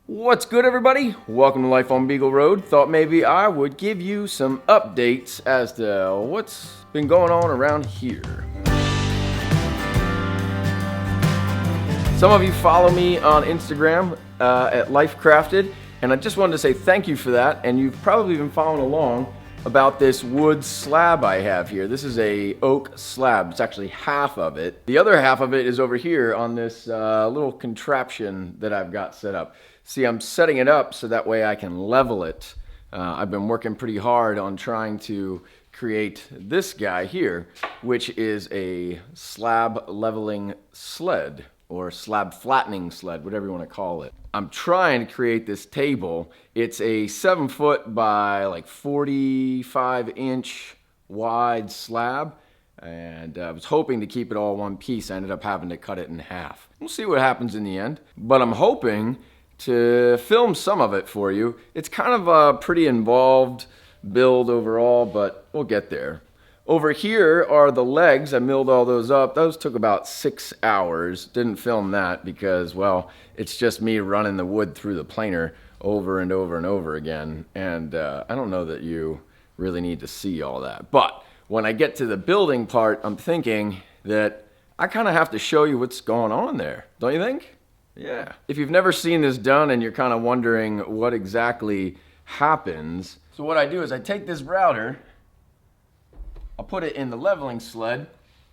What's good, everybody? Welcome to Life on Beagle Road. Thought maybe I would give you some updates as to what's been going on around here. Some of you follow me on Instagram at Life Crafted, and I just wanted to say thank you for that. And you've probably been following along about this wood slab I have here. This is a oak slab. It's actually half of it. The other half of it is over here on this little contraption that I've got set up. See, I'm setting it up so that way I can level it. I've been working pretty hard on trying to create this guy here, which is a slab leveling sled, or slab flattening sled, whatever you want to call it. I'm trying to create this table. It's a 7 foot by like 45-inch wide slab, and I was hoping to keep it all one piece. I ended up having to cut it in half. We'll see what happens in the end, but I'm hoping to film some of it for you. It's kind of a pretty involved build overall, but we'll get there. Over here are the legs. I milled all those up. Those took about 6 hours. Didn't film that because, well, it's just me running the wood through the planer over and over and over again. And I don't know that you really need to see all that. But when I get to the building part, I'm thinking that I kind of have to show you what's going on there. Don't you think? Yeah. If you've never seen this done and you're kind of wondering what exactly happens, so what I do is I take this router, I'll put it in the leveling sled,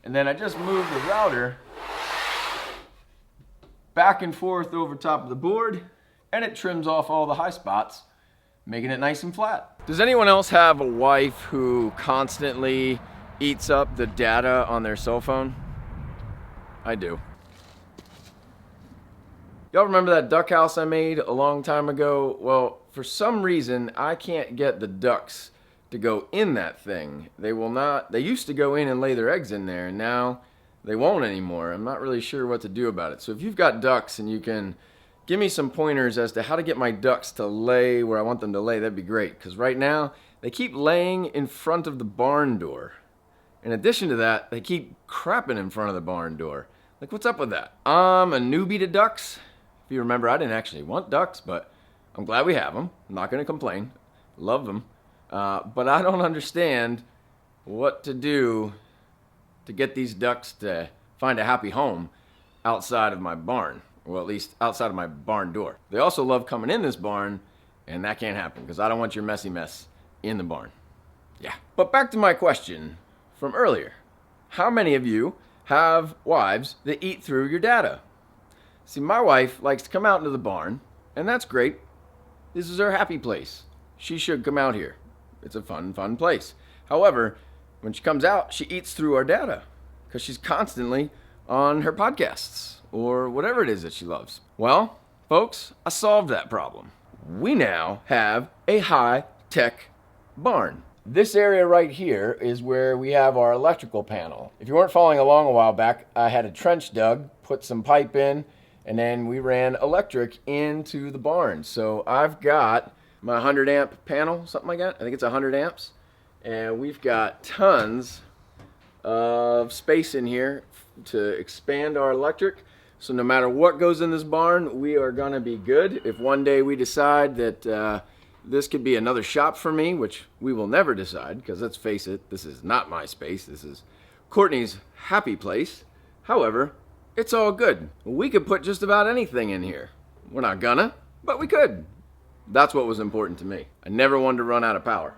and then I just move the router back and forth over top of the board, and it trims off all the high spots, making it nice and flat. Does anyone else have a wife who constantly eats up the data on their cell phone? I do. Y'all remember that duck house I made a long time ago? Well, for some reason, I can't get the ducks to go in that thing. They will not. They used to go in and lay their eggs in there, and now they won't anymore. I'm not really sure what to do about it. So if you've got ducks and you can give me some pointers as to how to get my ducks to lay where I want them to lay, that'd be great. Because right now, they keep laying in front of the barn door. In addition to that, they keep crapping in front of the barn door. Like, what's up with that? I'm a newbie to ducks. If you remember, I didn't actually want ducks, but I'm glad we have them. I'm not going to complain. Love them. But I don't understand what to do to get these ducks to find a happy home outside of my barn. Well, at least outside of my barn door. They also love coming in this barn, and that can't happen because I don't want your messy mess in the barn. Yeah. But back to my question from earlier. How many of you have wives that eat through your data? See, my wife likes to come out into the barn, and that's great. This is her happy place. She should come out here. It's a fun place. However, when she comes out, she eats through our data because she's constantly on her podcasts or whatever it is that she loves. Well, folks, I solved that problem. We now have a high-tech barn. This area right here is where we have our electrical panel. If you weren't following along a while back, I had a trench dug, put some pipe in, and then we ran electric into the barn. So I've got my 100 amp panel, something like that. I think it's 100 amps. And we've got tons of space in here to expand our electric. So no matter what goes in this barn, we are gonna be good. If one day we decide that this could be another shop for me, which we will never decide, because let's face it, this is not my space. This is Courtney's happy place. However, it's all good. We could put just about anything in here. We're not gonna, but we could. That's what was important to me. I never wanted to run out of power.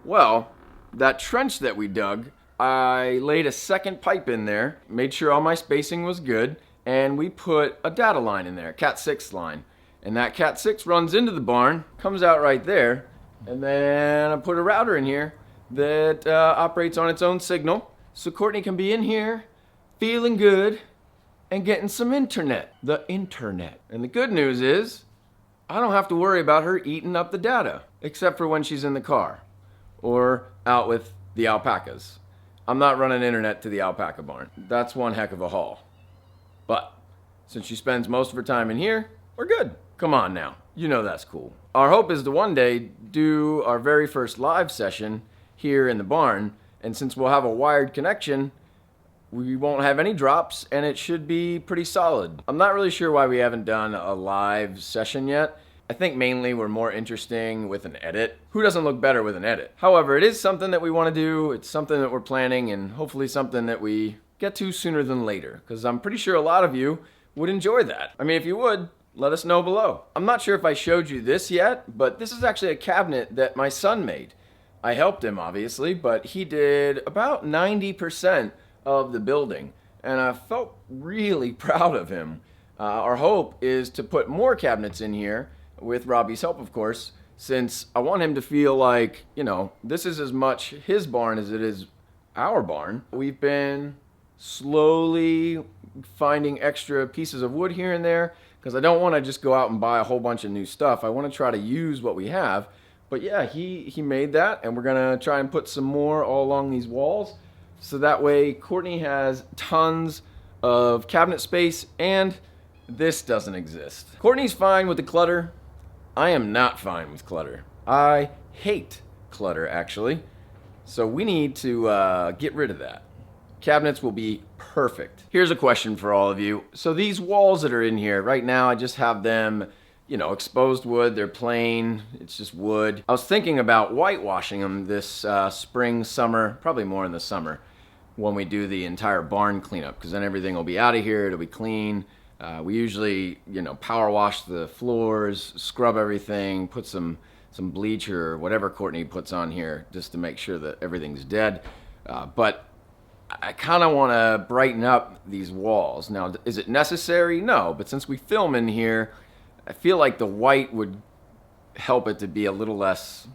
Well, that trench that we dug, I laid a second pipe in there, made sure all my spacing was good, and we put a data line in there, Cat 6 line. And that Cat 6 runs into the barn, comes out right there, and then I put a router in here that operates on its own signal, so Courtney can be in here feeling good and getting some internet. The internet. And the good news is, I don't have to worry about her eating up the data, except for when she's in the car or out with the alpacas. I'm not running internet to the alpaca barn. That's one heck of a haul. But since she spends most of her time in here, we're good. Come on now, you know that's cool. Our hope is to one day do our very first live session here in the barn, and since we'll have a wired connection, we won't have any drops, and it should be pretty solid. I'm not really sure why we haven't done a live session yet. I think mainly we're more interesting with an edit. Who doesn't look better with an edit? However, it is something that we want to do. It's something that we're planning, and hopefully something that we get to sooner than later, because I'm pretty sure a lot of you would enjoy that. I mean, if you would, let us know below. I'm not sure if I showed you this yet, but this is actually a cabinet that my son made. I helped him, obviously, but he did about 90% of the building, and I felt really proud of him. Our hope is to put more cabinets in here, with Robbie's help, of course, since I want him to feel like, you know, this is as much his barn as it is our barn. We've been slowly finding extra pieces of wood here and there, because I don't want to just go out and buy a whole bunch of new stuff. I want to try to use what we have. But yeah, he made that, and we're going to try and put some more all along these walls, so that way Courtney has tons of cabinet space and this doesn't exist. Courtney's fine with the clutter. I am not fine with clutter. I hate clutter, actually. So we need to get rid of that. Cabinets will be perfect. Here's a question for all of you. So these walls that are in here, right now I just have them, you know, exposed wood. They're plain. It's just wood. I was thinking about whitewashing them this spring, summer, probably more in the summer, when we do the entire barn cleanup, because then everything will be out of here. It'll be clean. We usually, you know, power wash the floors, scrub everything, put some bleach or whatever Courtney puts on here just to make sure that everything's dead. But I kind of want to brighten up these walls. Now, is it necessary? No, but since we film in here, I feel like the white would help it to be a little less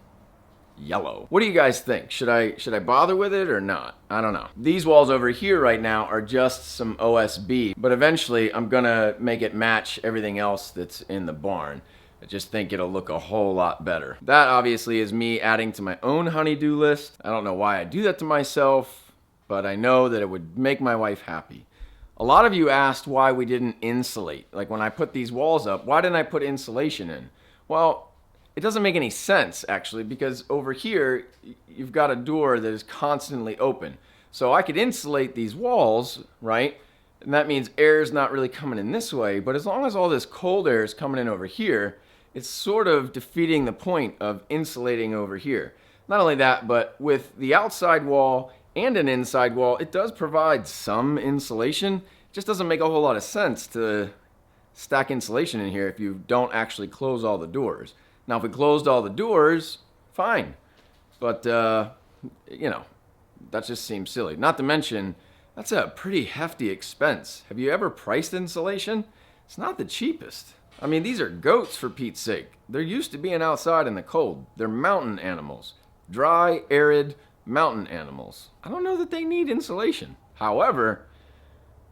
yellow. What do you guys think? Should I bother with it or not? I don't know. These walls over here right now are just some OSB, but eventually I'm gonna make it match everything else that's in the barn. I just think it'll look a whole lot better. That obviously is me adding to my own honey-do list. I don't know why I do that to myself, but I know that it would make my wife happy. A lot of you asked why we didn't insulate. Like when I put these walls up, why didn't I put insulation in? Well, it doesn't make any sense, actually, because over here, you've got a door that is constantly open. So I could insulate these walls, right? And that means air is not really coming in this way. But as long as all this cold air is coming in over here, it's sort of defeating the point of insulating over here. Not only that, but with the outside wall and an inside wall, it does provide some insulation. It just doesn't make a whole lot of sense to stack insulation in here if you don't actually close all the doors. Now, if we closed all the doors, fine. But, you know, that just seems silly. Not to mention, that's a pretty hefty expense. Have you ever priced insulation? It's not the cheapest. I mean, these are goats, for Pete's sake. They're used to being outside in the cold. They're mountain animals. Dry, arid, mountain animals. I don't know that they need insulation. However,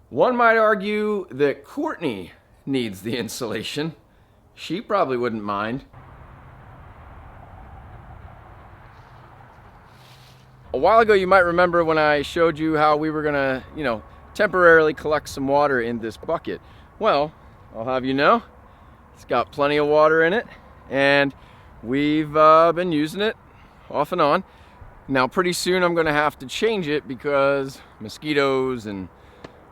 one might argue that Courtney needs the insulation. She probably wouldn't mind. A while ago, you might remember when I showed you how we were gonna, you know, temporarily collect some water in this bucket. Well, I'll have you know, it's got plenty of water in it, and we've been using it off and on. Now, pretty soon I'm gonna have to change it because mosquitoes and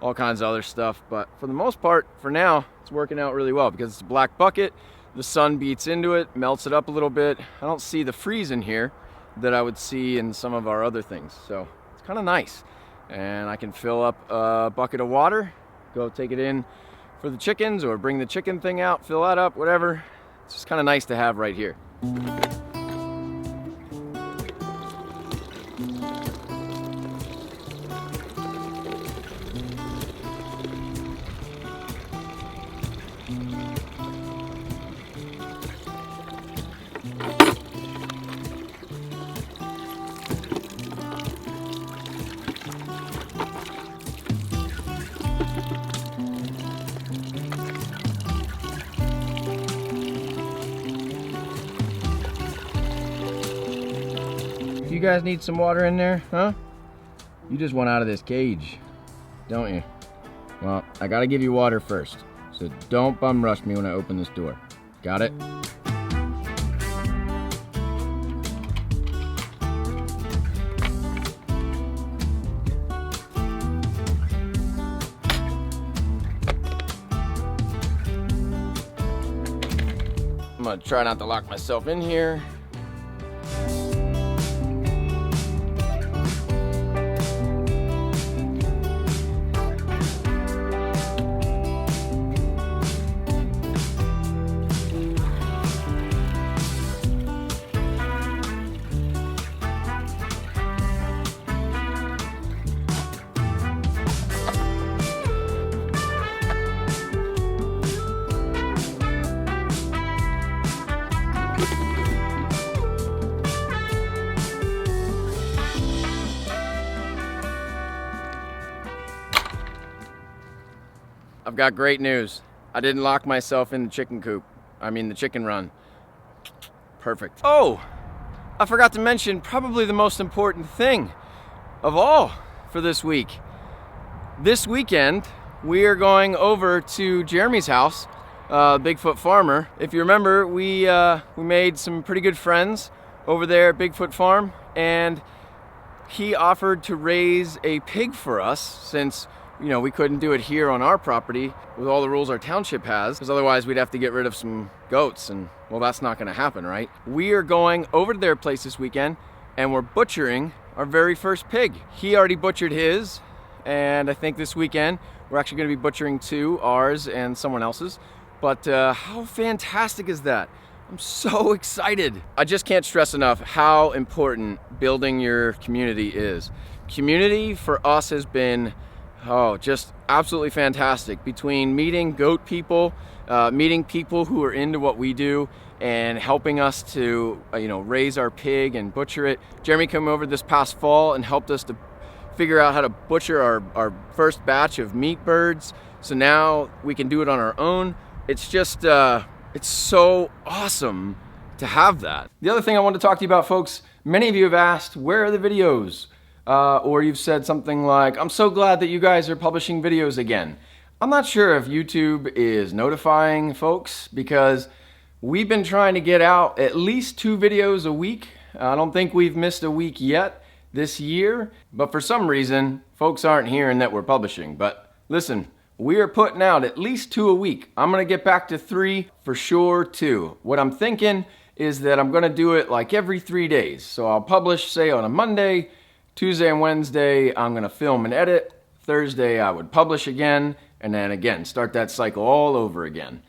all kinds of other stuff, but for the most part, for now, it's working out really well because it's a black bucket. The sun beats into it, melts it up a little bit. I don't see the freeze in here that I would see in some of our other things, so it's kind of nice. And I can fill up a bucket of water, go take it in for the chickens, or bring the chicken thing out, fill that up, whatever. It's just kind of nice to have right here. You guys need some water in there, huh? You just want out of this cage, don't you? Well, I gotta give you water first, so don't bum rush me when I open this door. Got it? I'm gonna try not to lock myself in here. I've got great news. I didn't lock myself in the chicken coop. I mean the chicken run. Perfect. Oh, I forgot to mention probably the most important thing of all for this week. This weekend, we are going over to Jeremy's house, Bigfoot Farmer. If you remember, we made some pretty good friends over there at Bigfoot Farm, and he offered to raise a pig for us since we couldn't do it here on our property with all the rules our township has, because otherwise we'd have to get rid of some goats, and well, that's not gonna happen, right? We are going over to their place this weekend, and we're butchering our very first pig. He already butchered his, and I think this weekend we're actually gonna be butchering two, ours and someone else's. But how fantastic is that? I'm so excited. I just can't stress enough how important building your community is. Community for us has been just absolutely fantastic. Between meeting goat people, meeting people who are into what we do, and helping us to raise our pig and butcher it. Jeremy came over this past fall and helped us to figure out how to butcher our first batch of meat birds. So now we can do it on our own. It's just, it's so awesome to have that. The other thing I want to talk to you about, folks, many of you have asked, where are the videos? Or you've said something like, I'm so glad that you guys are publishing videos again. I'm not sure if YouTube is notifying folks, because we've been trying to get out at least 2 videos a week. I don't think we've missed a week yet this year, but for some reason, folks aren't hearing that we're publishing. But listen, we are putting out at least 2 a week. I'm gonna get back to 3, for sure 2. What I'm thinking is that I'm gonna do it like every 3 days. So I'll publish, say, on a Monday, Tuesday and Wednesday, I'm gonna film and edit. Thursday, I would publish again, and then again, start that cycle all over again.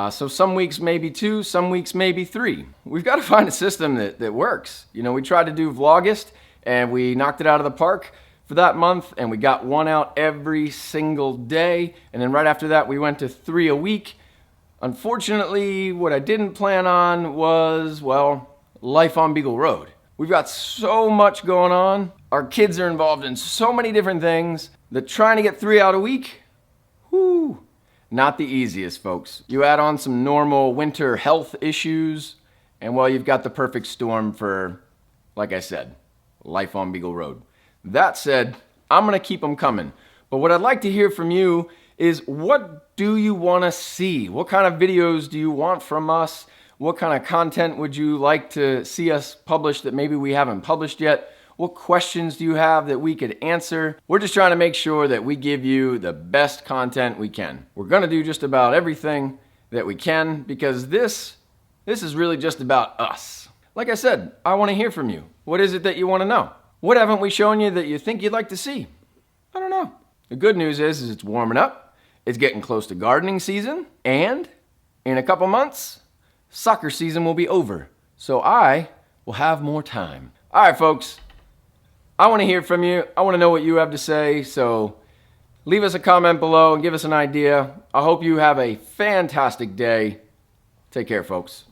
So some weeks maybe 2, some weeks maybe 3. We've got to find a system that works. We tried to do Vlogust, and we knocked it out of the park for that month, and we got 1 out every single day. And then right after that, we went to 3 a week. Unfortunately, what I didn't plan on was, well, life on Beagle Road. We've got so much going on. Our kids are involved in so many different things that trying to get 3 out a week, whoo, not the easiest, folks. You add on some normal winter health issues, and well, you've got the perfect storm for, like I said, life on Beagle Road. That said, I'm gonna keep them coming. But what I'd like to hear from you is, what do you wanna see? What kind of videos do you want from us? What kind of content would you like to see us publish that maybe we haven't published yet? What questions do you have that we could answer? We're just trying to make sure that we give you the best content we can. We're gonna do just about everything that we can, because this is really just about us. Like I said, I wanna hear from you. What is it that you wanna know? What haven't we shown you that you think you'd like to see? I don't know. The good news is it's warming up, it's getting close to gardening season, and in a couple months, soccer season will be over, so I will have more time. All right, folks, I want to hear from you. I want to know what you have to say, so leave us a comment below and give us an idea. I hope you have a fantastic day. Take care, folks.